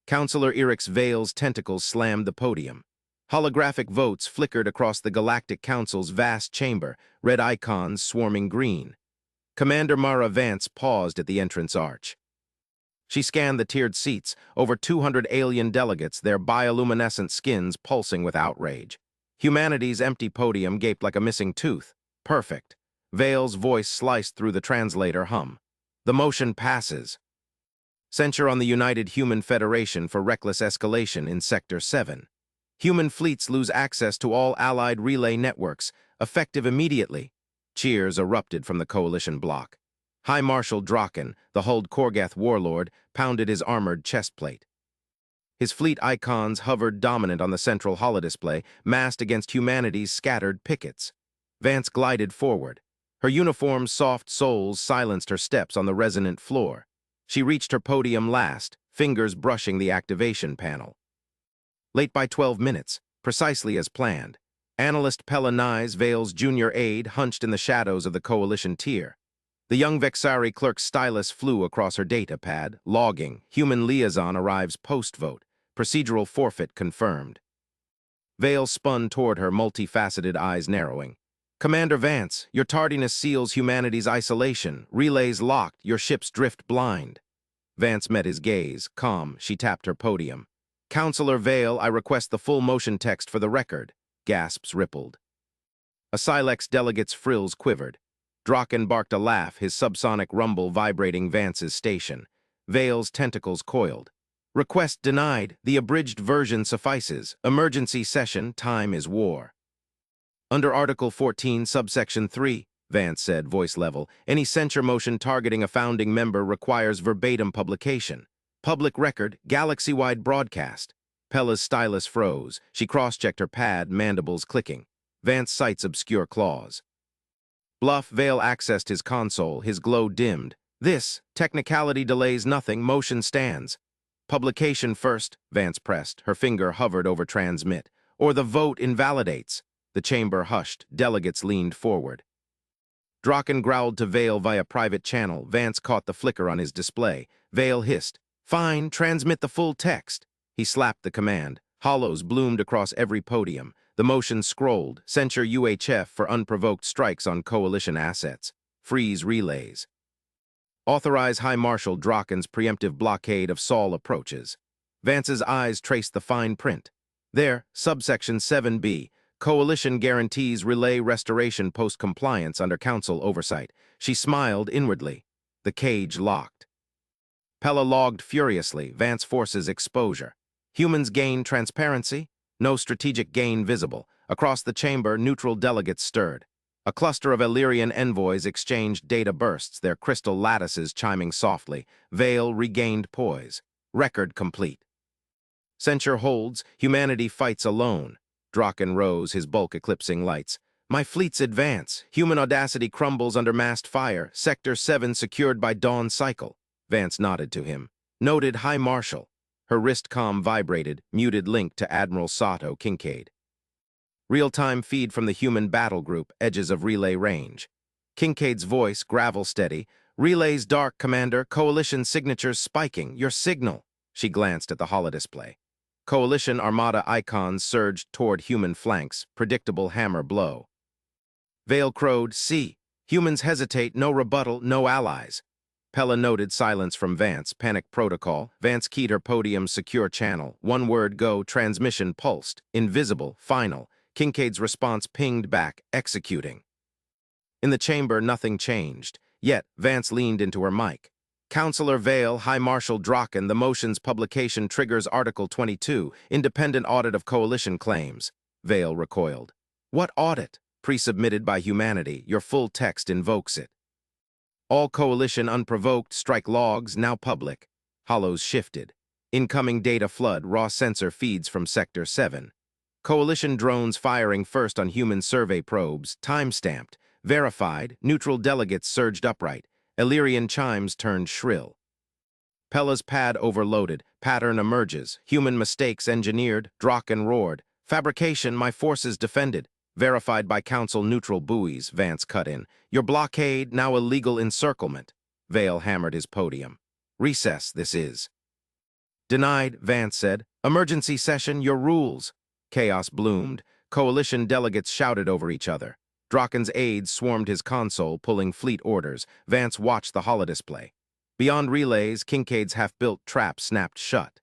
Counselor Eric's Vale's tentacles slammed the podium. Holographic votes flickered across the Galactic Council's vast chamber, red icons swarming green. Commander Mara Vance paused at the entrance arch. She scanned the tiered seats, over 200 alien delegates, their bioluminescent skins pulsing with outrage. Humanity's empty podium gaped like a missing tooth. Perfect. Vale's voice sliced through the translator hum. The motion passes. Censure on the United Human Federation for reckless escalation in Sector 7. Human fleets lose access to all Allied relay networks, effective immediately. Cheers erupted from the coalition bloc. High Marshal Draken, the Huld Korgath warlord, pounded his armored chest plate. His fleet icons hovered dominant on the central holodisplay, massed against humanity's scattered pickets. Vance glided forward. Her uniform's soft soles silenced her steps on the resonant floor. She reached her podium last, fingers brushing the activation panel. Late by 12 minutes, precisely as planned. Analyst Pella Nyes, Vale's junior aide, hunched in the shadows of the coalition tier. The young Vexari clerk's stylus flew across her data pad, logging. Human liaison arrives post-vote. Procedural forfeit confirmed. Vale spun toward her, multifaceted eyes narrowing. Commander Vance, your tardiness seals humanity's isolation. Relays locked, your ships drift blind. Vance met his gaze. Calm, she tapped her podium. Counselor Vale, I request the full motion text for the record. Gasps rippled. A Silex delegate's frills quivered. Draken barked a laugh, his subsonic rumble vibrating Vance's station. Vale's tentacles coiled. Request denied. The abridged version suffices. Emergency session. Time is war. Under Article 14, Subsection 3, Vance said, voice level, any censure motion targeting a founding member requires verbatim publication. Public record, galaxy-wide broadcast. Pella's stylus froze. She cross-checked her pad, mandibles clicking. Vance cites obscure clause. Bluff Vale accessed his console, his glow dimmed. This, technicality delays nothing, motion stands. Publication first, Vance pressed. Her finger hovered over transmit. Or the vote invalidates. The chamber hushed. Delegates leaned forward. Draken growled to Vale via private channel. Vance caught the flicker on his display. Vale hissed. Fine, transmit the full text. He slapped the command. Hollows bloomed across every podium. The motion scrolled. Censure UHF for unprovoked strikes on coalition assets. Freeze relays. Authorize High Marshal Draken's preemptive blockade of Sol approaches. Vance's eyes traced the fine print. There, subsection 7B. Coalition guarantees relay restoration post-compliance under council oversight. She smiled inwardly. The cage locked. Pella logged furiously. Vance forces exposure. Humans gain transparency. No strategic gain visible. Across the chamber, neutral delegates stirred. A cluster of Illyrian envoys exchanged data bursts, their crystal lattices chiming softly. Vale regained poise. Record complete. Censure holds. Humanity fights alone. Draken rose, his bulk eclipsing lights. My fleets advance. Human audacity crumbles under massed fire. Sector 7 secured by Dawn Cycle. Vance nodded to him. Noted High Marshal. Her wrist comm vibrated, muted link to Admiral Sato Kincaid. Real-time feed from the human battle group, edges of relay range. Kincaid's voice, gravel steady. Relays dark, Commander. Coalition signatures spiking. Your signal. She glanced at the holodisplay. Coalition Armada icons surged toward human flanks, predictable hammer blow. Vale crowed, see. Humans hesitate, no rebuttal, no allies. Pella noted silence from Vance, panic protocol. Vance keyed her podium's secure channel. One word go, transmission pulsed. Invisible, final. Kincaid's response pinged back, executing. In the chamber, nothing changed. Yet, Vance leaned into her mic. Counselor Vale, High Marshal Draken, the motion's publication triggers Article 22, independent audit of coalition claims. Vale recoiled. What audit? Pre-submitted by humanity, your full text invokes it. All coalition unprovoked, strike logs, now public. Hollows shifted. Incoming data flood, raw sensor feeds from Sector 7. Coalition drones firing first on human survey probes, time-stamped, verified, neutral delegates surged upright. Illyrian chimes turned shrill. Pella's pad overloaded. Pattern emerges. Human mistakes engineered. Draken roared. Fabrication, my forces defended. Verified by council neutral buoys, Vance cut in. Your blockade, now illegal encirclement. Vale hammered his podium. Recess, this is. Denied, Vance said. Emergency session, your rules. Chaos bloomed. Coalition delegates shouted over each other. Draken's aides swarmed his console, pulling fleet orders. Vance watched the holodisplay. Beyond relays, Kincaid's half-built trap snapped shut.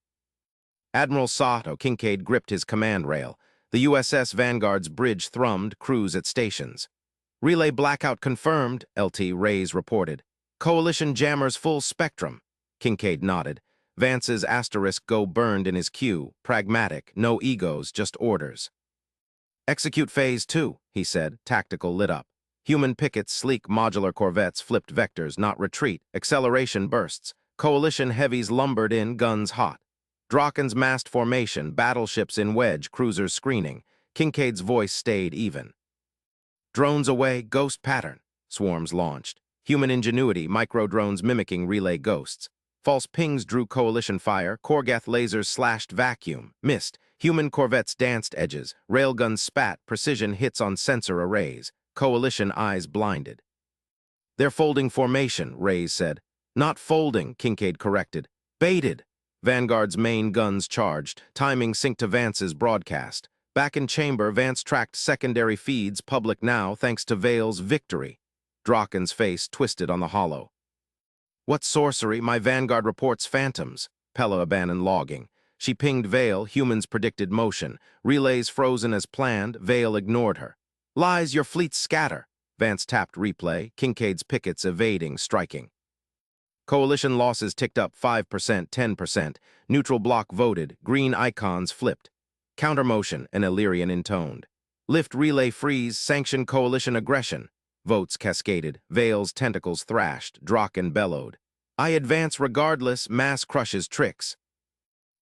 Admiral Sato Kincaid gripped his command rail. The USS Vanguard's bridge thrummed, crews at stations. Relay blackout confirmed, LT Rays reported. Coalition jammers full spectrum. Kincaid nodded. Vance's asterisk go burned in his queue. Pragmatic, no egos, just orders. Execute Phase 2, he said, tactical lit up. Human pickets, sleek modular corvettes flipped vectors, not retreat, acceleration bursts. Coalition heavies lumbered in, guns hot. Draken's massed formation, battleships in wedge, cruisers screening. Kincaid's voice stayed even. Drones away, ghost pattern. Swarms launched. Human ingenuity, micro-drones mimicking relay ghosts. False pings drew coalition fire, Korgath lasers slashed vacuum, missed. Human corvettes danced edges, railguns spat, precision hits on sensor arrays. Coalition eyes blinded. They're folding formation, Rays said. Not folding, Kincaid corrected. Baited. Vanguard's main guns charged, timing synced to Vance's broadcast. Back in chamber, Vance tracked secondary feeds, public now, thanks to Vale's victory. Draken's face twisted on the hollow. What sorcery, my Vanguard reports phantoms. Pella abandoned logging. She pinged Vale, humans predicted motion. Relays frozen as planned, Vale ignored her. Lies, your fleets scatter. Vance tapped replay, Kincaid's pickets evading, striking. Coalition losses ticked up 5%, 10%. Neutral bloc voted, green icons flipped. Countermotion, an Illyrian intoned. Lift relay freeze, sanction coalition aggression. Votes cascaded, Vale's tentacles thrashed, Draken bellowed. I advance regardless, mass crushes tricks.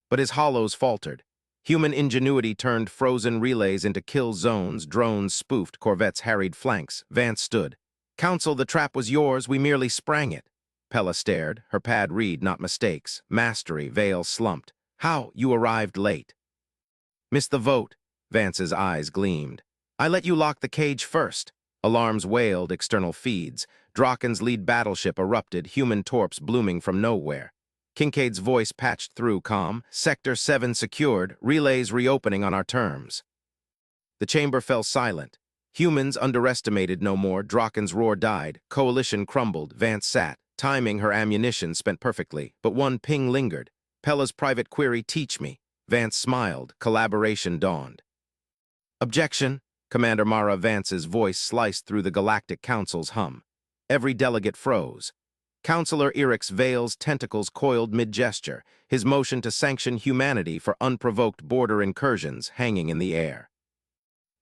But his hollows faltered. Human ingenuity turned frozen relays into kill zones, drones spoofed, corvettes harried flanks. Vance stood. Council, the trap was yours, we merely sprang it. Pella stared, her pad read, not mistakes. Mastery, Vale slumped. How? You arrived late. Missed the vote. Vance's eyes gleamed. I let you lock the cage first. Alarms wailed, external feeds. Draken's lead battleship erupted, human torps blooming from nowhere. Kincaid's voice patched through, calm. Sector 7 secured, relays reopening on our terms. The chamber fell silent. Humans underestimated no more, Draken's roar died. Coalition crumbled, Vance sat. Timing her ammunition spent perfectly, but one ping lingered. Pella's private query, teach me. Vance smiled, collaboration dawned. Objection. Commander Mara Vance's voice sliced through the Galactic Council's hum. Every delegate froze. Councillor Eric's Vale's tentacles coiled mid-gesture, his motion to sanction humanity for unprovoked border incursions hanging in the air.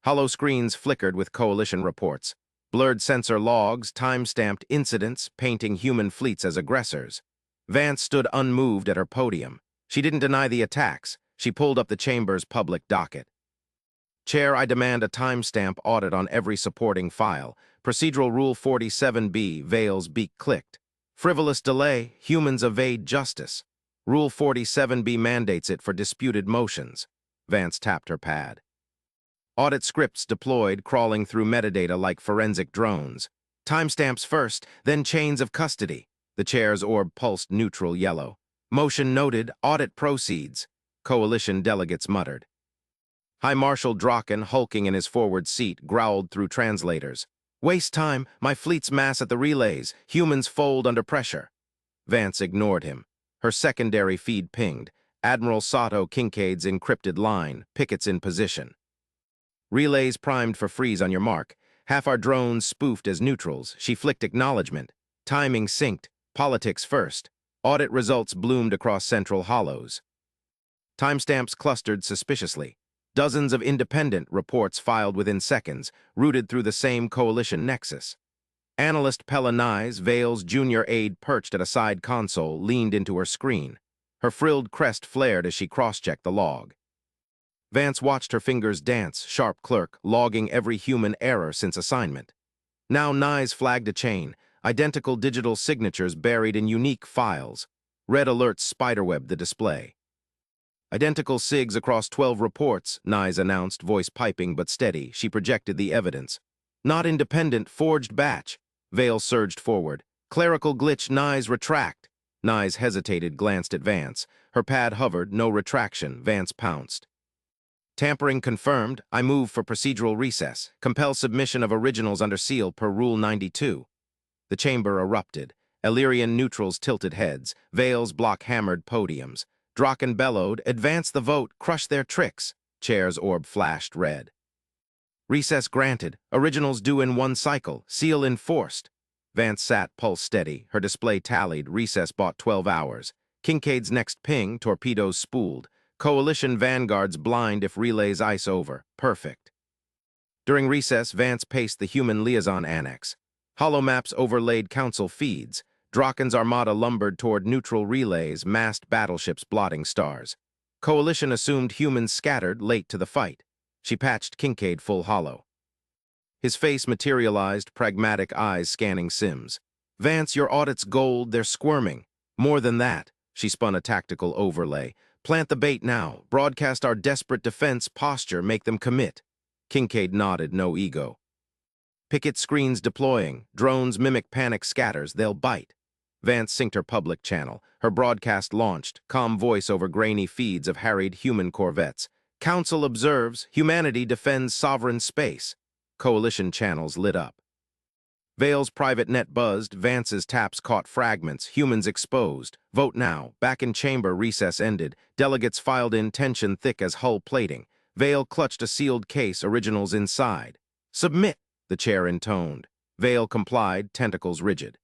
Hollow screens flickered with coalition reports. Blurred sensor logs, time-stamped incidents, painting human fleets as aggressors. Vance stood unmoved at her podium. She didn't deny the attacks. She pulled up the chamber's public docket. Chair, I demand a timestamp audit on every supporting file. Procedural Rule 47B, Vale's beak clicked. Frivolous delay, humans evade justice. Rule 47B mandates it for disputed motions. Vance tapped her pad. Audit scripts deployed, crawling through metadata like forensic drones. Timestamps first, then chains of custody. The chair's orb pulsed neutral yellow. Motion noted, audit proceeds. Coalition delegates muttered. High Marshal Draken, hulking in his forward seat, growled through translators. Waste time, my fleet's mass at the relays, humans fold under pressure. Vance ignored him. Her secondary feed pinged. Admiral Sato Kincaid's encrypted line, pickets in position. Relays primed for freeze on your mark. Half our drones spoofed as neutrals. She flicked acknowledgement. Timing synced. Politics first. Audit results bloomed across central hollows. Timestamps clustered suspiciously. Dozens of independent reports filed within seconds, routed through the same coalition nexus. Analyst Pella Nyes, Vale's junior aide perched at a side console, leaned into her screen. Her frilled crest flared as she cross-checked the log. Vance watched her fingers dance, sharp clerk, logging every human error since assignment. Now Nyes flagged a chain, identical digital signatures buried in unique files. Red alerts spiderwebbed the display. Identical SIGs across 12 reports, Nyes announced, voice piping but steady. She projected the evidence. Not independent, forged batch. Vale surged forward. Clerical glitch, Nyes retract. Nyes hesitated, glanced at Vance. Her pad hovered, no retraction. Vance pounced. Tampering confirmed. I move for procedural recess. Compel submission of originals under seal per Rule 92. The chamber erupted. Illyrian neutrals tilted heads. Veils block-hammered podiums. Draken bellowed, advance the vote, crush their tricks. Chair's orb flashed red. Recess granted. Originals due in one cycle. Seal enforced. Vance sat, pulse steady. Her display tallied. Recess bought 12 hours. Kincaid's next ping, torpedoes spooled. Coalition vanguards blind if relays ice over. Perfect. During recess, Vance paced the human liaison annex. Holomaps overlaid council feeds. Draken's armada lumbered toward neutral relays, massed battleships blotting stars. Coalition assumed humans scattered, late to the fight. She patched Kincaid full hollow. His face materialized, pragmatic eyes scanning Sims. Vance, your audit's gold, they're squirming. More than that, she spun a tactical overlay. Plant the bait now, broadcast our desperate defense posture, make them commit. Kincaid nodded, no ego. Picket screens deploying, drones mimic panic scatters, they'll bite. Vance synced her public channel. Her broadcast launched, calm voice over grainy feeds of harried human corvettes. Council observes, humanity defends sovereign space. Coalition channels lit up. Vale's private net buzzed, Vance's taps caught fragments, humans exposed. Vote now. Back in chamber, recess ended. Delegates filed in, tension thick as hull plating. Vale clutched a sealed case, originals inside. Submit, the chair intoned. Vale complied, tentacles rigid.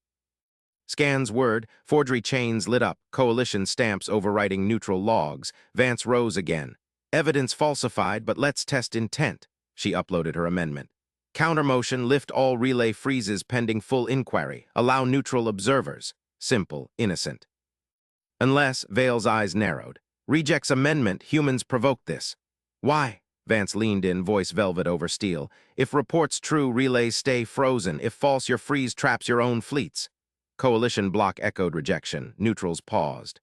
Scans word, forgery chains lit up, coalition stamps overwriting neutral logs. Vance rose again. Evidence falsified, but let's test intent. She uploaded her amendment. Countermotion, lift all relay freezes pending full inquiry. Allow neutral observers. Simple, innocent. Unless, Vale's eyes narrowed. Rejects amendment, humans provoked this. Why? Vance leaned in, voice velvet over steel. If reports true, relays stay frozen. If false, your freeze traps your own fleets. Coalition block echoed rejection. Neutrals paused.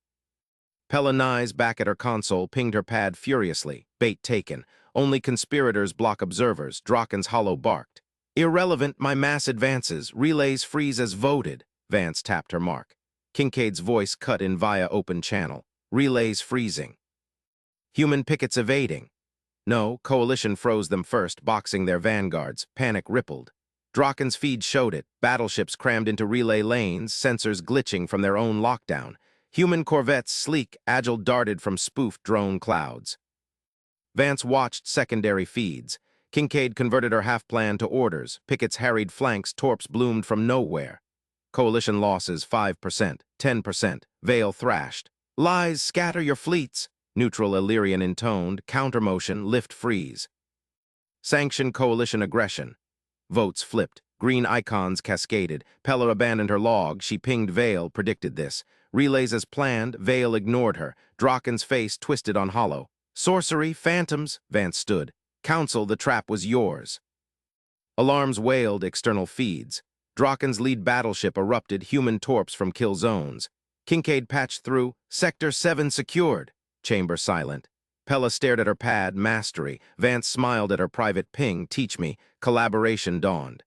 Pella Nyes, back at her console, pinged her pad furiously. Bait taken. Only conspirators block observers. Draken's hollow barked. Irrelevant, my mass advances. Relays freeze as voted. Vance tapped her mark. Kincaid's voice cut in via open channel. Relays freezing. Human pickets evading. No, Coalition froze them first, boxing their vanguards. Panic rippled. Draken's feed showed it. Battleships crammed into relay lanes, sensors glitching from their own lockdown. Human corvettes, sleek, agile, darted from spoofed drone clouds. Vance watched secondary feeds. Kincaid converted her half-plan to orders. Picket's harried flanks, torps bloomed from nowhere. Coalition losses 5%, 10%. Vale thrashed. Lies, scatter your fleets. Neutral Illyrian intoned. Countermotion, lift freeze. Sanction coalition aggression. Votes flipped. Green icons cascaded. Pella abandoned her log. She pinged Vale, predicted this. Relays as planned. Vale ignored her. Draken's face twisted on hollow. Sorcery, phantoms, Vance stood. Council, the trap was yours. Alarms wailed, external feeds. Draken's lead battleship erupted, human torps from kill zones. Kincaid patched through, Sector 7 secured. Chamber silent. Pella stared at her pad, mastery. Vance smiled at her private ping, teach me. Collaboration dawned.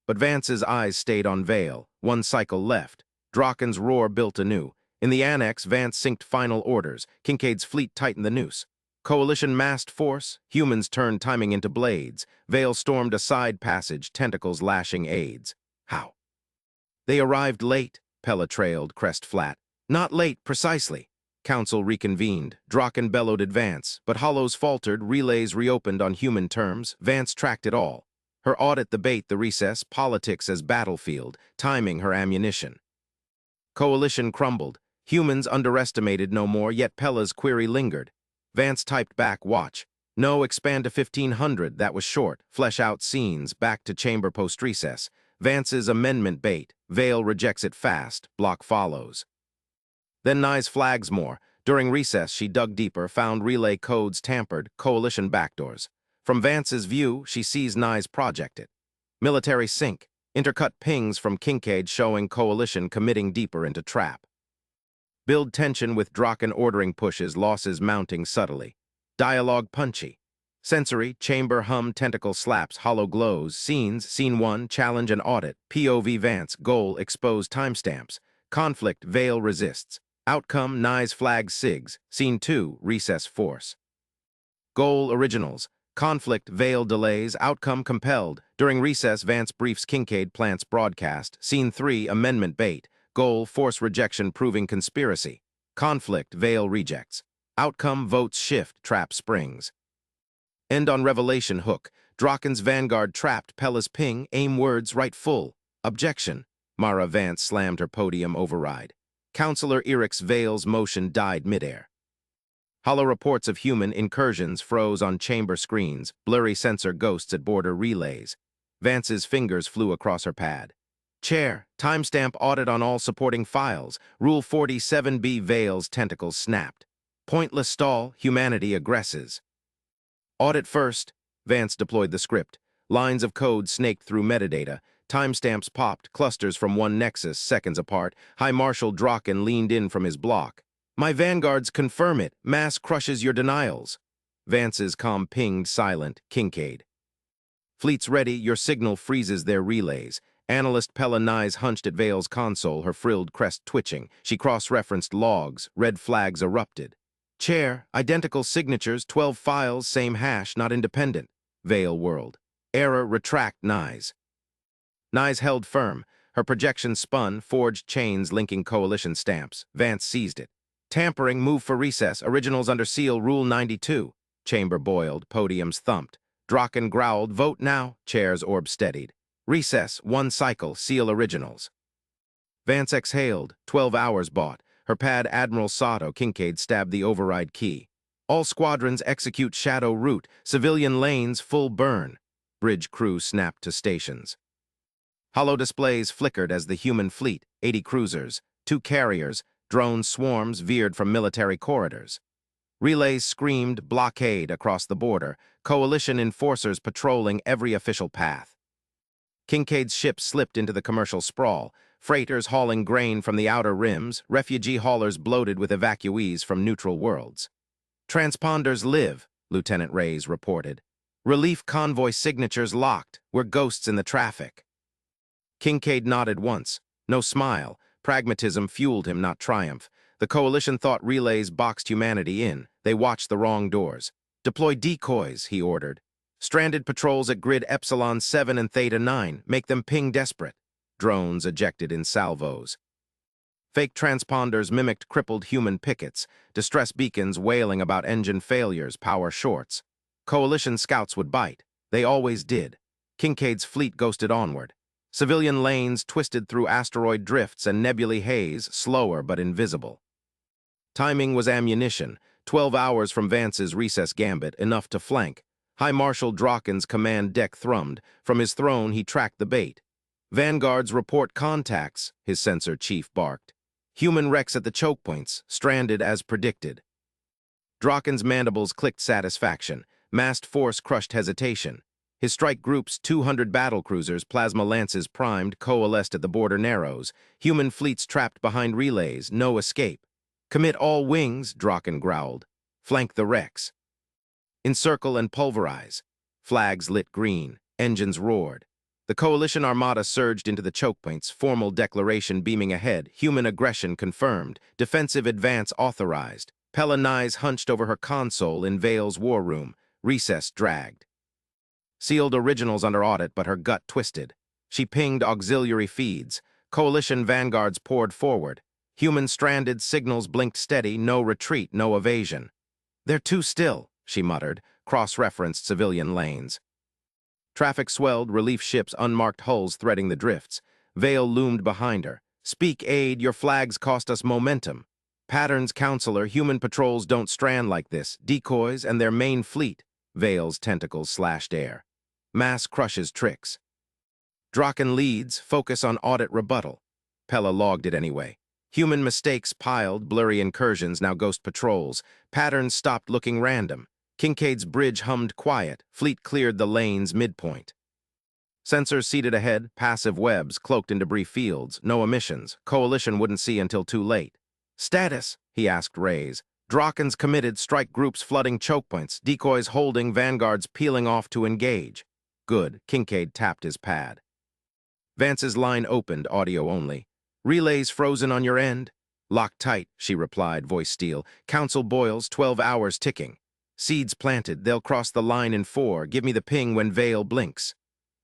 But Vance's eyes stayed on Vale. One cycle left. Draken's roar built anew. In the annex, Vance synced final orders. Kincaid's fleet tightened the noose. Coalition massed force. Humans turned timing into blades. Vale stormed a side passage, tentacles lashing aids. How? They arrived late, Pella trailed, crest flat. Not late, precisely. Council reconvened. Draken bellowed advance, but hollows faltered, relays reopened on human terms. Vance tracked it all. Her audit the bait, the recess, politics as battlefield, timing her ammunition. Coalition crumbled. Humans underestimated no more, yet Pella's query lingered. Vance typed back, watch. No, expand to 1500, that was short. Flesh out scenes, back to chamber post-recess. Vance's amendment bait. Vale rejects it fast. Block follows. Then Nyes flags more. During recess, she dug deeper, found relay codes tampered, coalition backdoors. From Vance's view, she sees Nyes projected. Military sync. Intercut pings from Kincaid showing coalition committing deeper into trap. Build tension with Draken ordering pushes, losses mounting subtly. Dialogue punchy. Sensory, chamber hum, tentacle slaps, hollow glows, scenes, scene 1, challenge and audit, POV Vance, goal, expose timestamps. Conflict, Vale resists. Outcome, Nye's Flag SIGs. Scene 2, Recess Force. Goal, Originals. Conflict, Veil delays. Outcome, compelled. During recess, Vance briefs Kincaid plants broadcast. Scene 3, Amendment bait. Goal, Force rejection proving conspiracy. Conflict, Veil rejects. Outcome, votes shift, trap springs. End on revelation hook. Draken's Vanguard trapped, Pella's ping, aim words right full. Objection. Mara Vance slammed her podium override. Counselor Eric's Veil's motion died midair. Hollow reports of human incursions froze on chamber screens, blurry sensor ghosts at border relays. Vance's fingers flew across her pad. Chair, timestamp audit on all supporting files. Rule 47B Veil's tentacles snapped. Pointless stall, humanity aggresses. Audit first. Vance deployed the script. Lines of code snaked through metadata. Timestamps popped, clusters from one nexus, seconds apart. High Marshal Draken leaned in from his block. My vanguards confirm it. Mass crushes your denials. Vance's comm pinged silent. Kincaid. Fleets ready. Your signal freezes their relays. Analyst Pella Nyes hunched at Veil's console, her frilled crest twitching. She cross-referenced logs. Red flags erupted. Chair, identical signatures, 12 files, same hash, not independent. Veil whirled. Error, retract, Nyes. Nyes held firm. Her projection spun, forged chains linking coalition stamps. Vance seized it. Tampering, move for recess. Originals under seal, Rule 92. Chamber boiled, podiums thumped. Draken growled, vote now. Chair's orb steadied. Recess, one cycle, seal originals. Vance exhaled, 12 hours bought. Her pad Admiral Sato, Kincaid stabbed the override key. All squadrons execute shadow route. Civilian lanes, full burn. Bridge crew snapped to stations. Hollow displays flickered as the human fleet, 80 cruisers, 2 carriers, drone swarms veered from military corridors. Relays screamed blockade across the border, coalition enforcers patrolling every official path. Kincaid's ship slipped into the commercial sprawl, freighters hauling grain from the outer rims, refugee haulers bloated with evacuees from neutral worlds. Transponders live, Lieutenant Reyes reported. Relief convoy signatures locked, we're ghosts in the traffic. Kincaid nodded once. No smile. Pragmatism fueled him, not triumph. The coalition thought relays boxed humanity in. They watched the wrong doors. Deploy decoys, he ordered. Stranded patrols at grid Epsilon 7 and Theta 9. Make them ping desperate. Drones ejected in salvos. Fake transponders mimicked crippled human pickets. Distress beacons wailing about engine failures, power shorts. Coalition scouts would bite. They always did. Kincaid's fleet ghosted onward. Civilian lanes twisted through asteroid drifts and nebulae haze, slower but invisible. Timing was ammunition. 12 hours from Vance's recess gambit, enough to flank. High Marshal Draken's command deck thrummed. From his throne, he tracked the bait. Vanguards report contacts, his sensor chief barked. Human wrecks at the choke points, stranded as predicted. Draken's mandibles clicked satisfaction. Massed force crushed hesitation. His strike group's 200 battlecruisers, plasma lances primed, coalesced at the border narrows. Human fleets trapped behind relays, no escape. Commit all wings, Draken growled. Flank the wrecks. Encircle and pulverize. Flags lit green. Engines roared. The coalition armada surged into the choke points, formal declaration beaming ahead, human aggression confirmed, defensive advance authorized. Pella Nyes hunched over her console in Veil's war room. Recess dragged. Sealed originals under audit, but her gut twisted. She pinged auxiliary feeds. Coalition vanguards poured forward. Human stranded signals blinked steady, no retreat, no evasion. They're too still, she muttered, cross-referenced civilian lanes. Traffic swelled, relief ships' unmarked hulls threading the drifts. Veil loomed behind her. Speak aid, your flags cost us momentum. Patterns, counselor, human patrols don't strand like this. Decoys and their main fleet. Veil's tentacles slashed air. Mass crushes tricks. Draken leads, focus on audit rebuttal. Pella logged it anyway. Human mistakes piled, blurry incursions, now ghost patrols. Patterns stopped looking random. Kincaid's bridge hummed quiet. Fleet cleared the lane's midpoint. Sensors seated ahead, passive webs cloaked in debris fields, no emissions. Coalition wouldn't see until too late. Status, he asked Reyes. Draken's committed, strike groups flooding choke points, decoys holding, vanguards peeling off to engage. Good, Kincaid tapped his pad. Vance's line opened, audio only. Relays frozen on your end? Locked tight, she replied, voice steel. Council boils, 12 hours ticking. Seeds planted, they'll cross the line in 4. Give me the ping when Vale blinks.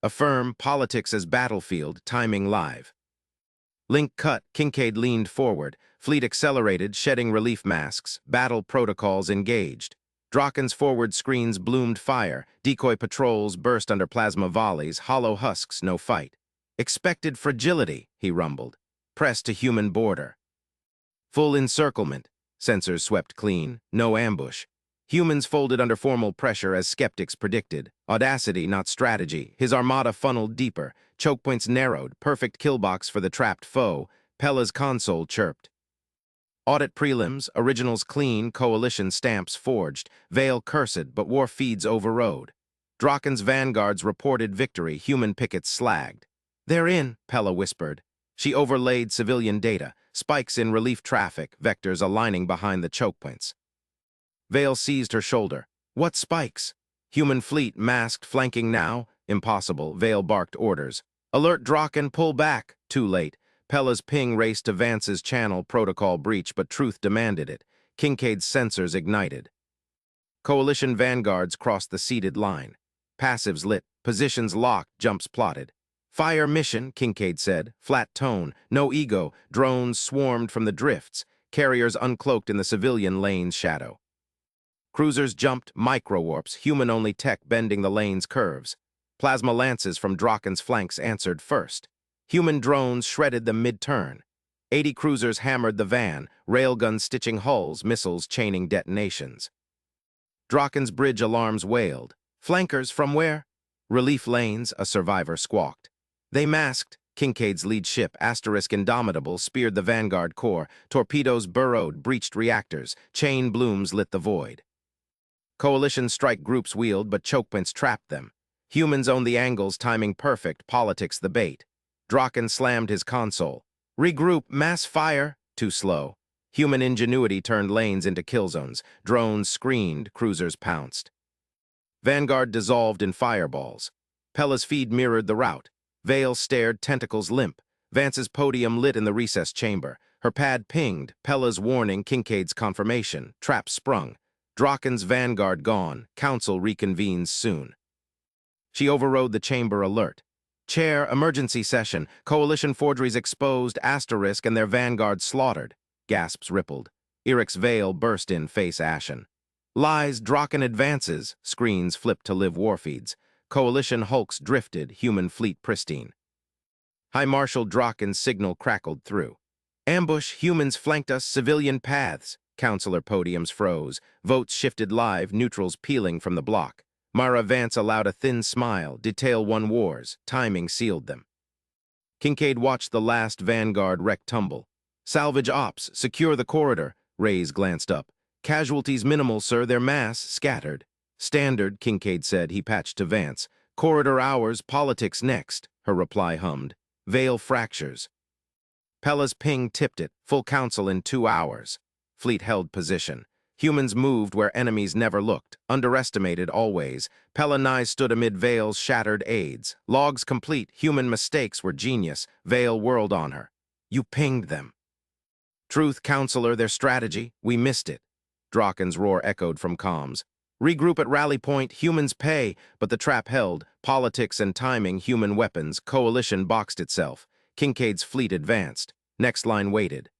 Affirm, politics as battlefield, timing live. Link cut, Kincaid leaned forward. Fleet accelerated, shedding relief masks. Battle protocols engaged. Draken's forward screens bloomed fire. Decoy patrols burst under plasma volleys. Hollow husks, no fight. Expected fragility, he rumbled. Press to human border. Full encirclement. Sensors swept clean. No ambush. Humans folded under formal pressure as skeptics predicted. Audacity, not strategy. His armada funneled deeper. Choke points narrowed. Perfect killbox for the trapped foe. Pella's console chirped. Audit prelims, originals clean, coalition stamps forged. Vale cursed, but war feeds overrode. Draken's vanguards reported victory. Human pickets slagged. They're in, Pella whispered. She overlaid civilian data. Spikes in relief traffic, vectors aligning behind the choke points. Vale seized her shoulder. What spikes? Human fleet masked, flanking now. Impossible, Vale barked orders. Alert Draken, pull back. Too late. Pella's ping raced to Vance's channel, protocol breach, but truth demanded it. Kincaid's sensors ignited. Coalition vanguards crossed the seated line. Passives lit, positions locked, jumps plotted. Fire mission, Kincaid said, flat tone, no ego. Drones swarmed from the drifts, carriers uncloaked in the civilian lane's shadow. Cruisers jumped, micro-warps, human-only tech bending the lane's curves. Plasma lances from Draken's flanks answered first. Human drones shredded them mid-turn. 80 cruisers hammered the van, railguns stitching hulls, missiles chaining detonations. Draken's bridge alarms wailed. Flankers from where? Relief lanes, a survivor squawked. They masked. Kincaid's lead ship, Asterisk Indomitable, speared the Vanguard core. Torpedoes burrowed, breached reactors. Chain blooms lit the void. Coalition strike groups wheeled, but chokepoints trapped them. Humans owned the angles, timing perfect, politics the bait. Draken slammed his console. Regroup, mass fire. Too slow. Human ingenuity turned lanes into kill zones. Drones screened, cruisers pounced. Vanguard dissolved in fireballs. Pella's feed mirrored the route. Vale stared, tentacles limp. Vance's podium lit in the recess chamber. Her pad pinged, Pella's warning, Kincaid's confirmation. Trap sprung. Draken's vanguard gone. Council reconvenes soon. She overrode the chamber alert. Chair, emergency session. Coalition forgeries exposed, Asterisk and their vanguard slaughtered. Gasps rippled. Eric's veil burst in, face ashen. Lies, Draken advances. Screens flipped to live warfeeds. Coalition hulks drifted, human fleet pristine. High Marshal Draken's signal crackled through. Ambush, humans flanked us, civilian paths. Councilor podiums froze. Votes shifted live, neutrals peeling from the block. Mara Vance allowed a thin smile. Detail won wars. Timing sealed them. Kincaid watched the last vanguard wreck tumble. Salvage ops, secure the corridor. Reyes glanced up. Casualties minimal, sir, their mass scattered. Standard, Kincaid said, he patched to Vance. Corridor hours, politics next, her reply hummed. Veil fractures. Pella's ping tipped it, full council in 2 hours. Fleet held position. Humans moved where enemies never looked, underestimated always. Pella nigh stood amid Vale's shattered aids. Logs complete, human mistakes were genius. Vale whirled on her. You pinged them. Truth, Counselor, their strategy, we missed it. Draken's roar echoed from comms. Regroup at rally point, humans pay, but the trap held. Politics and timing, human weapons, coalition boxed itself. Kincaid's fleet advanced. Next line waited.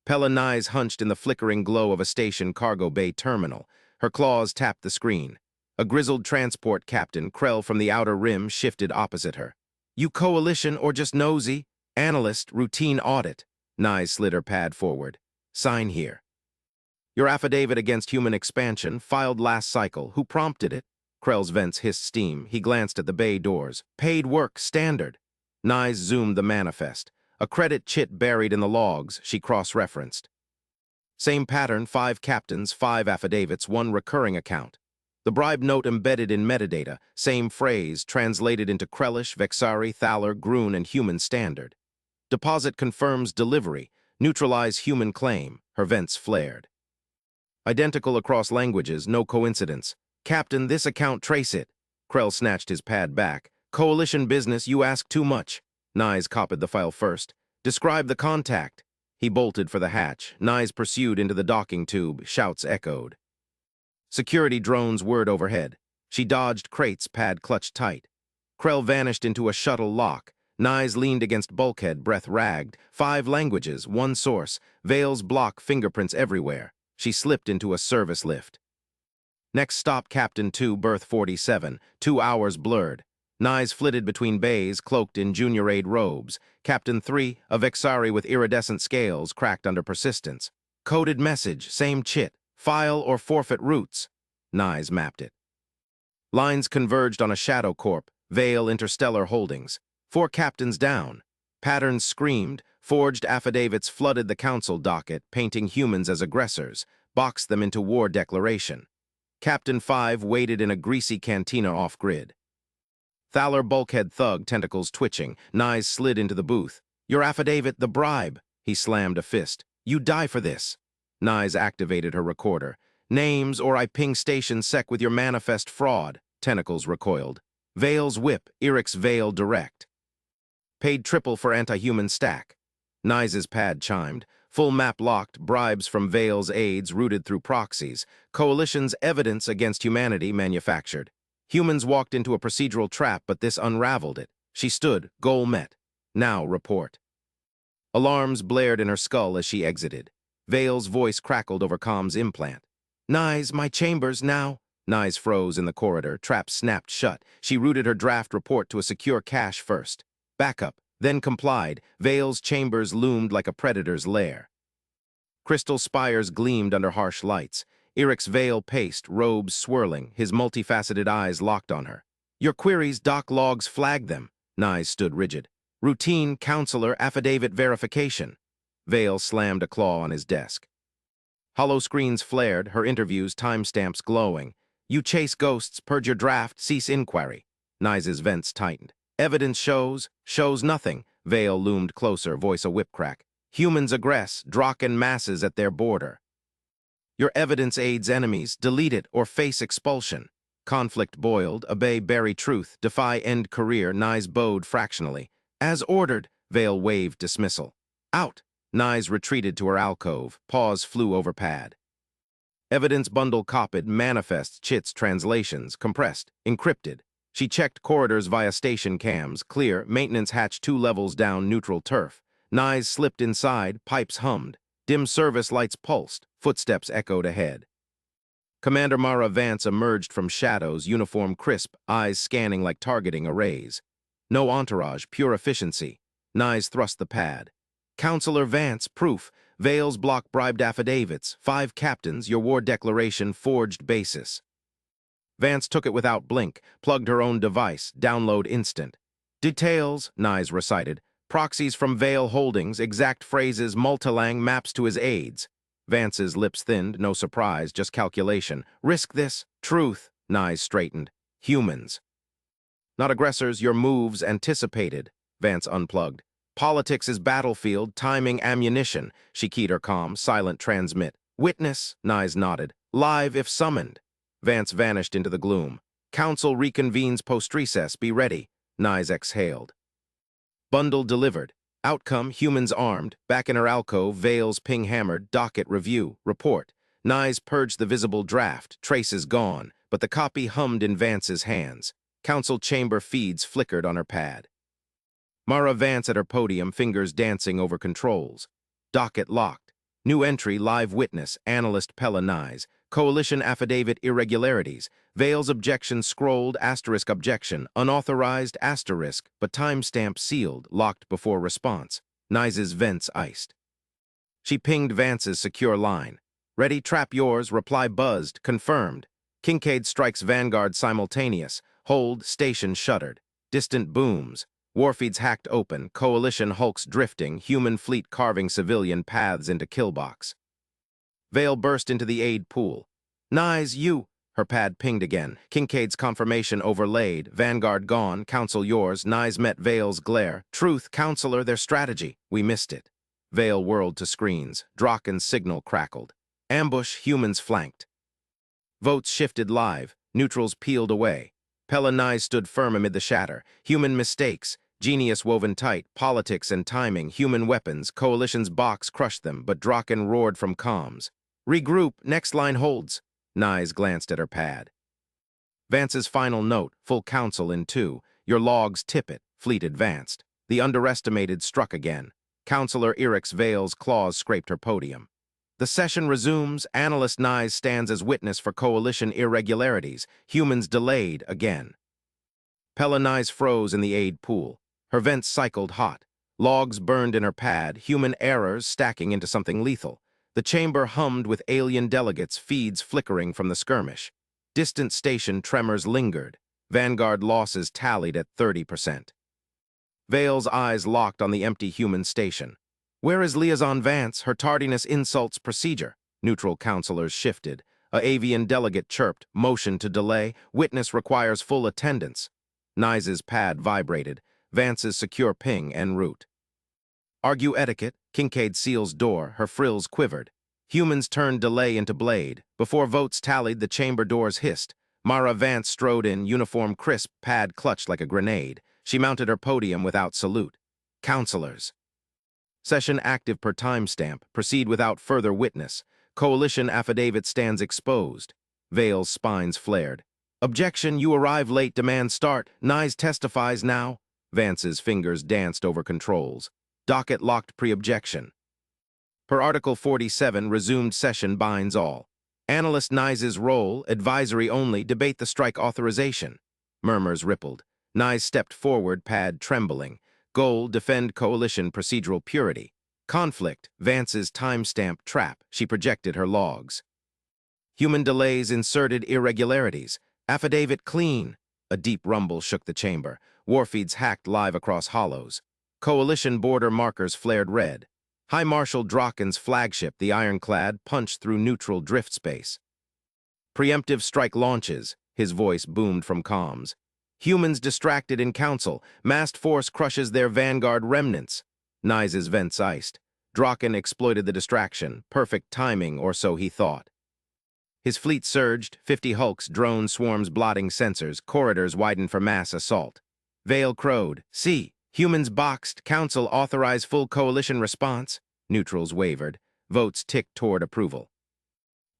Pella Nye's hunched in the flickering glow of a station cargo bay terminal. Her claws tapped the screen. A grizzled transport captain, Krell from the outer rim, shifted opposite her. You coalition or just nosy? Analyst, routine audit. Nye slid her pad forward. Sign here. Your affidavit against human expansion, filed last cycle. Who prompted it? Krell's vents hissed steam. He glanced at the bay doors. Paid work, standard. Nye zoomed the manifest. A credit chit buried in the logs, she cross-referenced. Same pattern, 5 captains, 5 affidavits, 1 recurring account. The bribe note embedded in metadata, same phrase, translated into Krellish, Vexari, Thaler, Grun, and human standard. Deposit confirms delivery. Neutralize human claim. Her vents flared. Identical across languages, no coincidence. Captain, this account, trace it. Krell snatched his pad back. Coalition business, you ask too much. Nyes copied the file first. Describe the contact. He bolted for the hatch. Nyes pursued into the docking tube. Shouts echoed. Security drones whirred overhead. She dodged crates, pad clutched tight. Krell vanished into a shuttle lock. Nyes leaned against bulkhead, breath ragged. 5 languages, 1 source. Veil's block, fingerprints everywhere. She slipped into a service lift. Next stop, Captain 2, berth 47. 2 hours blurred. Nyes flitted between bays, cloaked in junior aide robes. Captain 3, a Vexari with iridescent scales, cracked under persistence. Coded message, same chit. File or forfeit routes. Nyes mapped it. Lines converged on a shadow corp. Veil Interstellar Holdings. 4 captains down. Patterns screamed. Forged affidavits flooded the council docket, painting humans as aggressors, boxed them into war declaration. Captain 5 waited in a greasy cantina off-grid. Thaler bulkhead thug, tentacles twitching. Nyes slid into the booth. Your affidavit, the bribe. He slammed a fist. You die for this. Nyes activated her recorder. Names, or I ping station sec with your manifest fraud. Tentacles recoiled. Veil's whip, Eric's Veil direct. Paid triple for anti-human stack. Nyes' pad chimed. Full map locked, bribes from Veil's aides routed through proxies. Coalition's evidence against humanity manufactured. Humans walked into a procedural trap, but this unraveled it. She stood, goal met. Now report. Alarms blared in her skull as she exited. Veil's voice crackled over comms implant. Nyes, my chambers now. Nyes froze in the corridor, trap snapped shut. She routed her draft report to a secure cache first. Backup, then complied. Veil's chambers loomed like a predator's lair. Crystal spires gleamed under harsh lights. Eric's Veil paced, robes swirling, his multifaceted eyes locked on her. Your queries, doc logs flag them. Nyes stood rigid. Routine, counselor, affidavit verification. Veil slammed a claw on his desk. Hollow screens flared, her interviews, timestamps glowing. You chase ghosts, purge your draft, cease inquiry. Nyes' vents tightened. Evidence shows nothing. Veil loomed closer, voice a whip crack. Humans aggress, Draken masses at their border. Your evidence aids enemies, delete it or face expulsion. Conflict boiled, obey bury truth, defy end career, Nyes bowed fractionally. As ordered, Veil waved dismissal. Out. Nyes retreated to her alcove, paws flew over pad. Evidence bundle copied, manifests, chits, translations, compressed, encrypted. She checked corridors via station cams, clear, maintenance hatch 2 levels down, neutral turf. Nyes slipped inside, pipes hummed. Dim service lights pulsed, footsteps echoed ahead. Commander Mara Vance emerged from shadows, uniform crisp, eyes scanning like targeting arrays. No entourage, pure efficiency. Nyes thrust the pad. Counselor Vance, proof. Veil's block bribed affidavits. 5 captains, your war declaration, forged basis. Vance took it without blink, plugged her own device, download instant. Details, Nyes recited. Proxies from Veil Holdings, exact phrases, multilang, maps to his aides. Vance's lips thinned, no surprise, just calculation. Risk this. Truth, Nyes straightened. Humans. Not aggressors, your moves anticipated. Vance unplugged. Politics is battlefield, timing ammunition. She keyed her comm, silent transmit. Witness, Nyes nodded. Live if summoned. Vance vanished into the gloom. Council reconvenes post-recess, be ready. Nyes exhaled. Bundle delivered. Outcome, humans armed. Back in her alcove, Veil's ping hammered. Docket review. Report. Nyes purged the visible draft. Traces gone, but the copy hummed in Vance's hands. Council chamber feeds flickered on her pad. Mara Vance at her podium, fingers dancing over controls. Docket locked. New entry, live witness, analyst Pella Nyes. Coalition affidavit irregularities. Veil's objection scrolled, asterisk objection, unauthorized asterisk, but timestamp sealed, locked before response. Nyes' vents iced. She pinged Vance's secure line. Ready, trap yours, reply buzzed, confirmed. Kincaid strikes Vanguard simultaneous. Hold, station shuttered. Distant booms. Warfeeds hacked open, coalition hulks drifting, human fleet carving civilian paths into killbox. Veil burst into the aid pool. Nyes, you. Her pad pinged again. Kincaid's confirmation overlaid. Vanguard gone, council yours. Nyes met Veil's glare. Truth, counselor, their strategy. We missed it. Veil whirled to screens. Draken's signal crackled. Ambush, humans flanked. Votes shifted live. Neutrals peeled away. Pella Nyes stood firm amid the shatter. Human mistakes. Genius woven tight, politics and timing, human weapons, Coalition's box crushed them, but Draken roared from comms. Regroup, next line holds. Nyes glanced at her pad. Vance's final note, full council in 2. Your logs tip it, fleet advanced. The underestimated struck again. Counselor Eric's Vale's claws scraped her podium. The session resumes. Analyst Nyes stands as witness for Coalition irregularities. Humans delayed again. Pella Nyes froze in the aid pool. Her vents cycled hot. Logs burned in her pad, human errors stacking into something lethal. The chamber hummed with alien delegates, feeds flickering from the skirmish. Distant station tremors lingered. Vanguard losses tallied at 30%. Vale's eyes locked on the empty human station. Where is Liaison Vance? Her tardiness insults procedure. Neutral counselors shifted. A avian delegate chirped, motion to delay, witness requires full attendance. Nyes' pad vibrated. Vance's secure ping en route. Argue etiquette. Kincaid seals door. Her frills quivered. Humans turned delay into blade. Before votes tallied, the chamber doors hissed. Mara Vance strode in, uniform crisp, pad clutched like a grenade. She mounted her podium without salute. Counselors. Session active per timestamp. Proceed without further witness. Coalition affidavit stands exposed. Vale's spines flared. Objection, you arrive late, demand start. Nyes testifies now. Vance's fingers danced over controls. Docket locked pre-objection. Per Article 47, resumed session binds all. Analyst Nyes' role, advisory only, debate the strike authorization. Murmurs rippled. Nyes stepped forward, pad trembling. Goal, defend Coalition procedural purity. Conflict, Vance's timestamp trap. She projected her logs. Human delays inserted irregularities. Affidavit clean. A deep rumble shook the chamber. Warfeeds hacked live across hollows. Coalition border markers flared red. High Marshal Draken's flagship, the Ironclad, punched through neutral drift space. Preemptive strike launches, his voice boomed from comms. Humans distracted in council, massed force crushes their vanguard remnants. Nyes' vents iced. Draken exploited the distraction, perfect timing, or so he thought. His fleet surged, 50 hulks, drone swarms blotting sensors, corridors widened for mass assault. Vale crowed, see. Humans boxed, Council authorized full Coalition response. Neutrals wavered. Votes ticked toward approval.